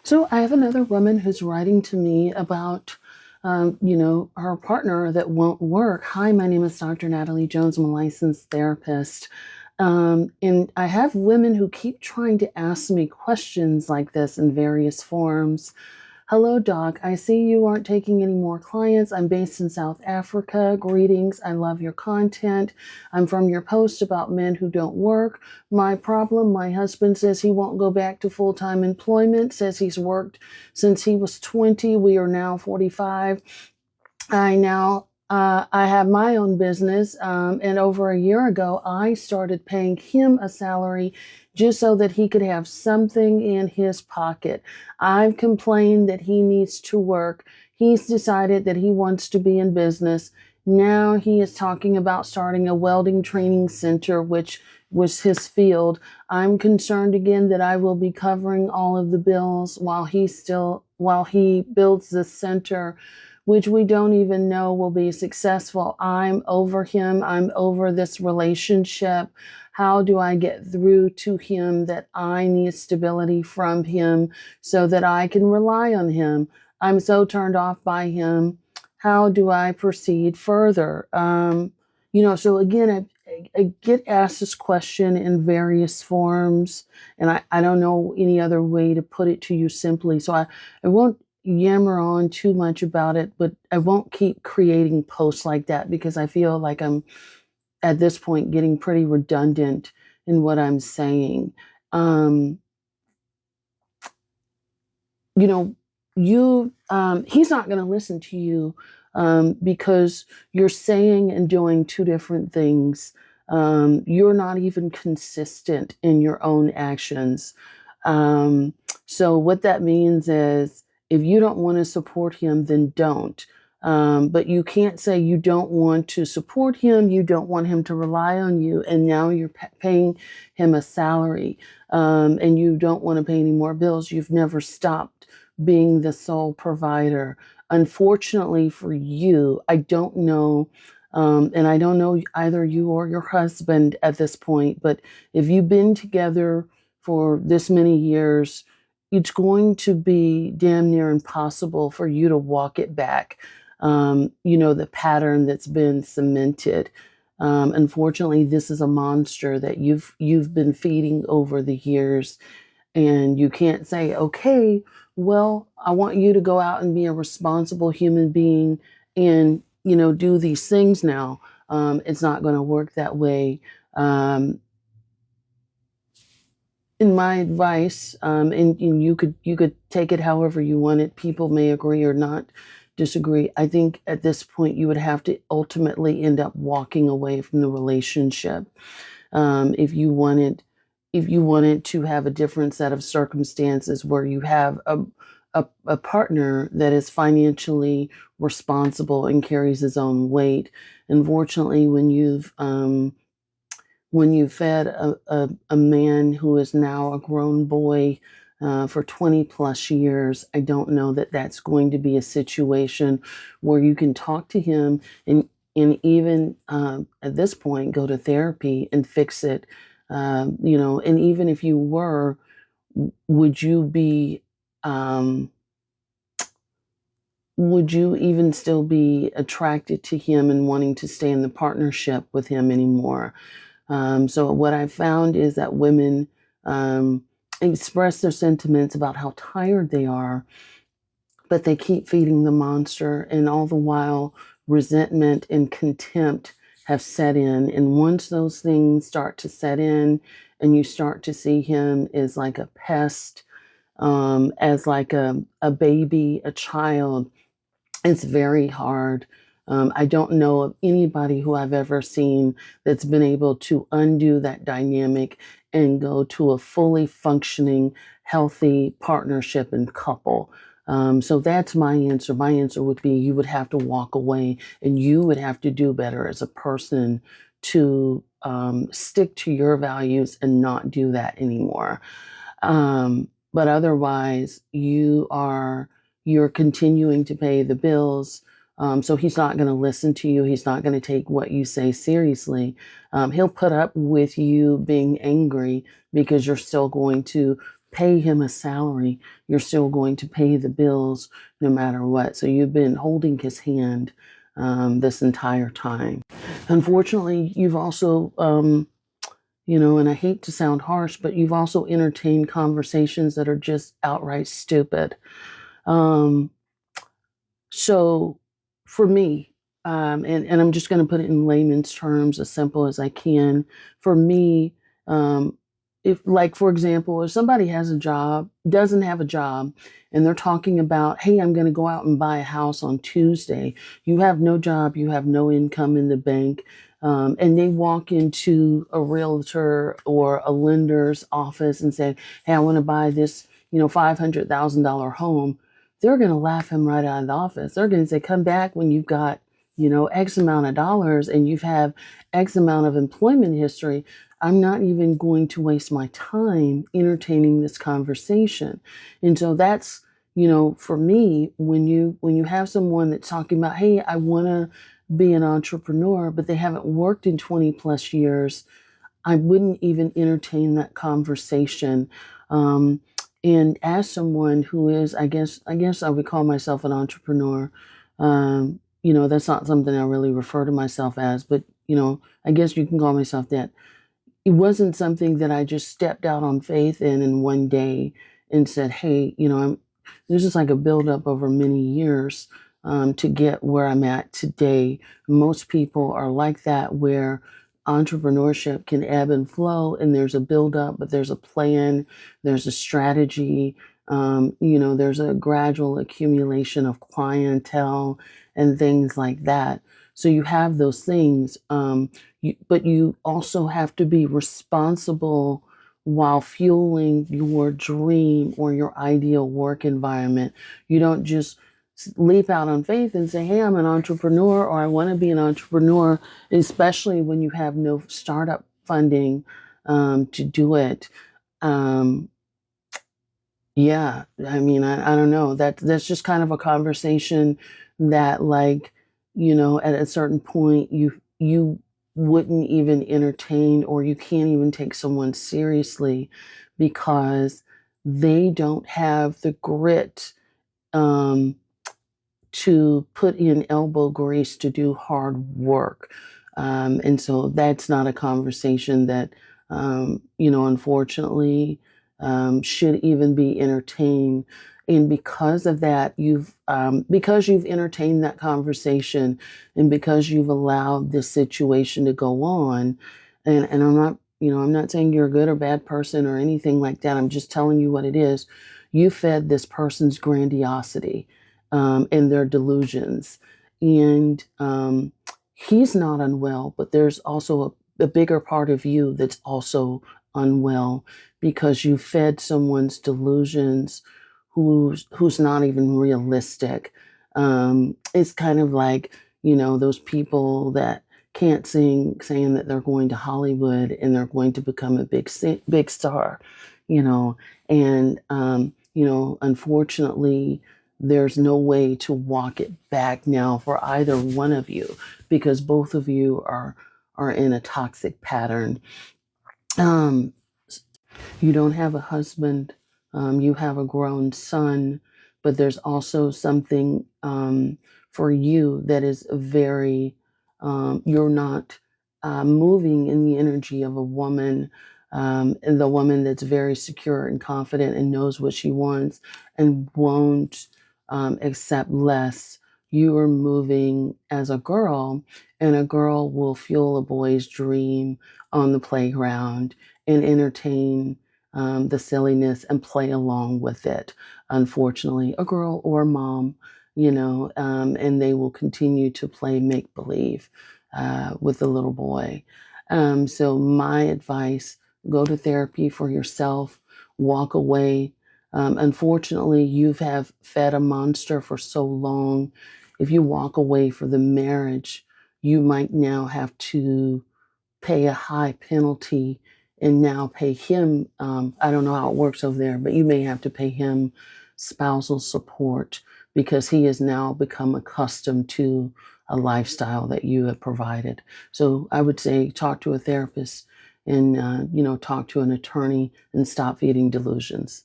So I have another woman who's writing to me about, her partner that won't work. Hi, my name is Dr. Natalie Jones. I'm a licensed therapist. And I have women who keep trying to ask me questions like this in various forms. Hello, Doc. I see you aren't taking any more clients. I'm based in South Africa. Greetings. I love your content. I'm from your post about men who don't work. My problem, my husband says he won't go back to full-time employment, says he's worked since he was 20. We are now 45. I have my own business, and over a year ago, I started paying him a salary just so that he could have something in his pocket. I've complained that he needs to work. He's decided that he wants to be in business. Now he is talking about starting a welding training center, which was his field. I'm concerned again that I will be covering all of the bills while he builds the center, which we don't even know will be successful. I'm over him. I'm over this relationship. How do I get through to him that I need stability from him so that I can rely on him? I'm so turned off by him. How do I proceed further? So again, I get asked this question in various forms, and I don't know any other way to put it to you simply. So I won't yammer on too much about it, but I won't keep creating posts like that because I feel like I'm at this point getting pretty redundant in what I'm saying. Um, you know, he's not going to listen to you because you're saying and doing two different things. You're not even consistent in your own actions. Um, so what that means is if you don't want to support him, then don't. But you can't say you don't want to support him, you don't want him to rely on you, and now you're paying him a salary, and you don't want to pay any more bills. You've never stopped being the sole provider. Unfortunately for you, I don't know, and I don't know either you or your husband at this point, but if you've been together for this many years, it's going to be damn near impossible for you to walk it back. The pattern that's been cemented. Unfortunately, this is a monster that you've been feeding over the years, and you can't say, okay, well, I want you to go out and be a responsible human being and do these things now. It's not going to work that way. Um, in my advice, and you could take it however you want it. People may agree or not disagree. I think at this point you would have to ultimately end up walking away from the relationship, if you wanted to have a different set of circumstances where you have a partner that is financially responsible and carries his own weight. Unfortunately, when you've fed a man who is now a grown boy for 20 plus years, I don't know that that's going to be a situation where you can talk to him and even at this point go to therapy and fix it. And even if you were, would you be, um, would you even still be attracted to him and wanting to stay in the partnership with him anymore? So what I found is that women express their sentiments about how tired they are, but they keep feeding the monster, and all the while, resentment and contempt have set in. And once those things start to set in, and you start to see him as like a pest, as like a baby, a child, it's very hard. I don't know of anybody who I've ever seen that's been able to undo that dynamic and go to a fully functioning, healthy partnership and couple. So that's my answer. My answer would be you would have to walk away and you would have to do better as a person to stick to your values and not do that anymore. But otherwise, you're continuing to pay the bills. So he's not going to listen to you. He's not going to take what you say seriously. He'll put up with you being angry because you're still going to pay him a salary, you're still going to pay the bills no matter what. So you've been holding his hand this entire time. Unfortunately, you've also, and I hate to sound harsh, but you've also entertained conversations that are just outright stupid. Um, so for me, and I'm just going to put it in layman's terms, as simple as I can. For me, um, if, like, for example, if somebody has a job, doesn't have a job, and they're talking about, hey, I'm going to go out and buy a house on Tuesday, you have no job, you have no income in the bank, and they walk into a realtor or a lender's office and say, hey, I want to buy this, $500,000 home. They're going to laugh him right out of the office. They're going to say, come back when you've got, X amount of dollars and you've had X amount of employment history. I'm not even going to waste my time entertaining this conversation. And so that's, for me, when you have someone that's talking about, hey, I want to be an entrepreneur, but they haven't worked in 20 plus years, I wouldn't even entertain that conversation. Um, and as someone who is, I guess I would call myself an entrepreneur. That's not something I really refer to myself as, but I guess you can call myself that. It wasn't something that I just stepped out on faith in one day and said, hey, this is like a buildup over many years to get where I'm at today. Most people are like that, where entrepreneurship can ebb and flow, and there's a buildup, but there's a plan, there's a strategy, there's a gradual accumulation of clientele and things like that. So you have those things, but you also have to be responsible while fueling your dream or your ideal work environment. You don't just leap out on faith and say, hey, I'm an entrepreneur, or I want to be an entrepreneur, especially when you have no startup funding to do it. Um, yeah, I mean, I don't know. That's just kind of a conversation that, like, at a certain point, you wouldn't even entertain, or you can't even take someone seriously because they don't have the grit um, to put in elbow grease to do hard work. And so that's not a conversation that, unfortunately, should even be entertained. And because of that, because you've entertained that conversation, and because you've allowed this situation to go on, and I'm not saying you're a good or bad person or anything like that. I'm just telling you what it is. You fed this person's grandiosity and their delusions. And he's not unwell, but there's also a bigger part of you that's also unwell, because you fed someone's delusions who's not even realistic. It's kind of like, those people that can't sing, saying that they're going to Hollywood and they're going to become a big star, you know, and unfortunately, there's no way to walk it back now for either one of you, because both of you are in a toxic pattern. Um, you don't have a husband, you have a grown son, but there's also something for you that is very, you're not moving in the energy of a woman, and the woman that's very secure and confident and knows what she wants and won't accept less. You are moving as a girl, and a girl will fuel a boy's dream on the playground and entertain the silliness and play along with it. Unfortunately, a girl or a mom, and they will continue to play make believe with the little boy. So, my advice: go to therapy for yourself, walk away. Unfortunately, you have fed a monster for so long. If you walk away for the marriage, you might now have to pay a high penalty and now pay him. I don't know how it works over there, but you may have to pay him spousal support because he has now become accustomed to a lifestyle that you have provided. So I would say talk to a therapist and talk to an attorney and stop feeding delusions.